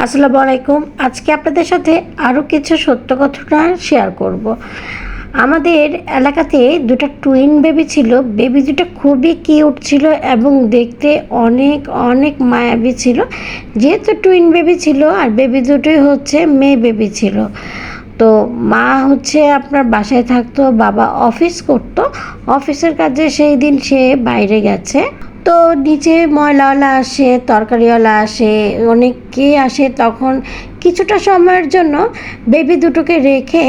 আসসালামু আলাইকুম। আজকে আপনাদের সাথে আরও কিছু সত্য ঘটনা শেয়ার করব। আমাদের এলাকাতে দুটো টুইন বেবি ছিল। বেবি দুটো খুবই কিউট ছিল এবং দেখতে অনেক অনেক মায়াবী ছিল। যেহেতু টুইন বেবি ছিল আর বেবি দুটোই হচ্ছে মেয়ে বেবি ছিল। তো মা হচ্ছে আপনার বাসায় থাকতো, বাবা অফিস করতো। অফিসের কাজে সেই দিন সে বাইরে গেছে। তো নিচে ময়লাওয়ালা আসে, তরকারিওয়ালা আসে, অনেকেই আসে। তখন কিছুটা সময়ের জন্য বেবি দুটোকে রেখে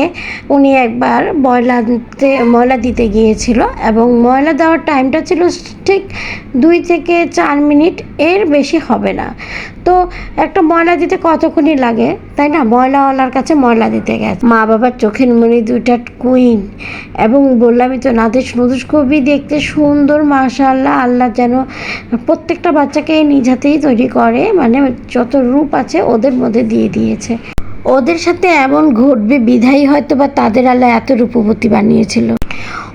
উনি একবার ময়লা দিতে গিয়েছিল এবং ময়লা দেওয়ার টাইমটা ছিল ঠিক 2 থেকে 4 মিনিট, এর বেশি হবে না। তো একটা ময়লা দিতে কতক্ষণই লাগে, তাই না? ময়লাওয়ালার কাছে ময়লা দিতে গেছে। মা বাবার চোখের মনি দুইটা কুইন, এবং বললামই তো নাদিস নদুস খুবই দেখতে সুন্দর। মাশাআল্লাহ, আল্লাহ যেন প্রত্যেকটা বাচ্চাকে নিজ হাতেই তৈরি করে, মানে যত রূপ আছে ওদের মধ্যে দিয়ে দিয়েছে। ওদের সাথে এমন ঘটবে বিধায়ী হয়তো বা তাদের আল্লাহ এত রূপবতী বানিয়েছিল।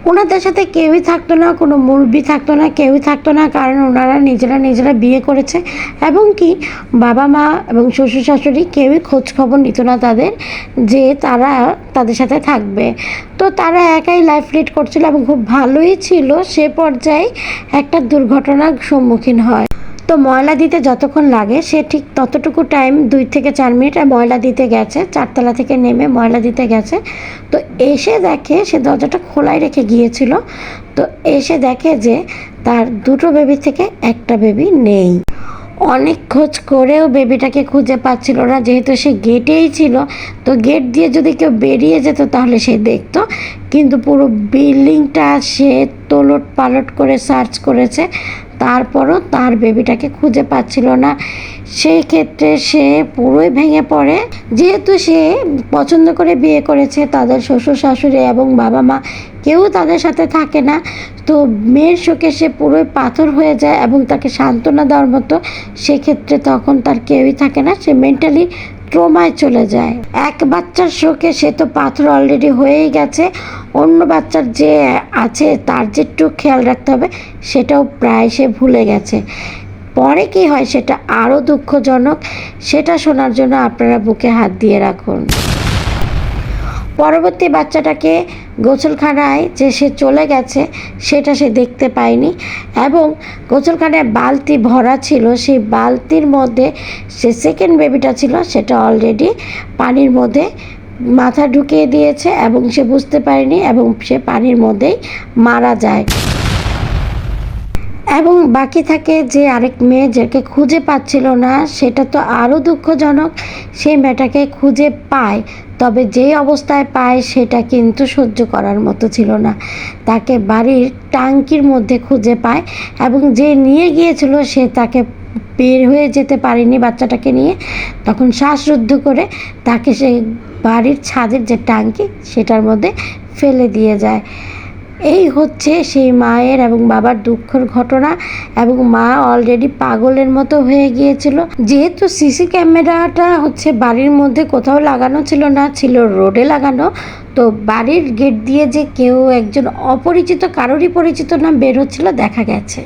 ওনাদের সাথে কেউই থাকতো না, কোনো মুরব্বি থাকতো না, কেউই থাকতো না, কারণ ওনারা নিজেরা বিয়ে করেছে এবং কি বাবা মা এবং শ্বশুর শাশুড়ি কেউই খোঁজ খবর নিত না তাদের, যে তারা তাদের সাথে থাকবে। তো তারা একাই লাইফ লিড করছিল এবং খুব ভালোই ছিল। সে পর্যায়ে একটা দুর্ঘটনার সম্মুখীন হয়। তো ময়লা দিতে যতক্ষণ লাগে সে ঠিক ততটুকু টাইম, 2 থেকে 4 মিনিট ময়লা দিতে গেছে। 4তলা থেকে নেমে ময়লা দিতে গেছে। তো এসে দেখে, সে দরজাটা খোলাই রেখে গিয়েছিল। তো এসে দেখে যে তার দুটো বেবি থেকে একটা বেবি নেই। অনেক খোঁজ করেও বেবিটাকে খুঁজে পাচ্ছিল না, যেহেতু সে গেটেই ছিল। তো গেট দিয়ে যদি কেউ বেরিয়ে যেত তাহলে সে দেখতো, কিন্তু পুরো বিল্ডিংটা সে তোলট পালট করে সার্চ করেছে, তারপরও তার বেবিটাকে খুঁজে পাচ্ছিল না। সেই ক্ষেত্রে সে পুরোই ভেঙে পড়ে। যেহেতু সে পছন্দ করে বিয়ে করেছে, তাদের শ্বশুর শাশুড়ি এবং বাবা মা কেউ তাদের সাথে থাকে না। তো মেয়ের শোকে সে পুরোই পাথর হয়ে যায় এবং তাকে সান্ত্বনা দেওয়ার মতো সেক্ষেত্রে তখন তার কেউই থাকে না। সে মেন্টালি ট্রমায় চলে যায়। এক বাচ্চার শোকে সে তো পাথর অলরেডি হয়েই গেছে, অন্য বাচ্চার যে আছে তার যে একটু খেয়াল রাখতে হবে সেটাও প্রায় সে ভুলে গেছে। পরে কি হয় সেটা আরও দুঃখজনক। সেটা শোনার জন্য আপনারা বুকে হাত দিয়ে রাখুন। পরবর্তী বাচ্চাটাকে গোসলখানায় যে সে চলে গেছে সেটা সে দেখতে পায়নি, এবং গোসলখানায় বালতি ভরা ছিল, সেই বালতির মধ্যে সে সেকেন্ড বেবিটা ছিল সেটা অলরেডি পানির মধ্যে মাথা ঢুকিয়ে দিয়েছে এবং সে বুঝতে পারেনি এবং সে পানির মধ্যেই মারা যায়। এবং বাকি থাকে যে আরেক মেয়ে যাকে খুঁজে পাচ্ছিল না, সেটা তো আরও দুঃখজনক। সেই মেয়েটাকে খুঁজে পায়, তবে যেই অবস্থায় পায় সেটা কিন্তু সহ্য করার মতো ছিল না। তাকে বাড়ির টাঙ্কির মধ্যে খুঁজে পায় এবং যে নিয়ে গিয়েছিল সে তাকে বের হয়ে যেতে পারেনি বাচ্চাটাকে নিয়ে। তখন শ্বাসরুদ্ধ করে তাকে সেই বাড়ির ছাদের যে টাঙ্কি সেটার মধ্যে ফেলে দিয়ে যায়। এই হচ্ছে সেই মায়ের এবং বাবার দুঃখের ঘটনা। এবং মা অলরেডি পাগলের মতো হয়ে গিয়েছিল। যেহেতু সিসি ক্যামেরাটা হচ্ছে বাড়ির মধ্যে কোথাও লাগানো ছিল না, ছিল রোডে লাগানো। তো বাড়ির গেট দিয়ে যে কেউ একজন অপরিচিত, কারোরই পরিচিত না বের হচ্ছিল দেখা গেছে।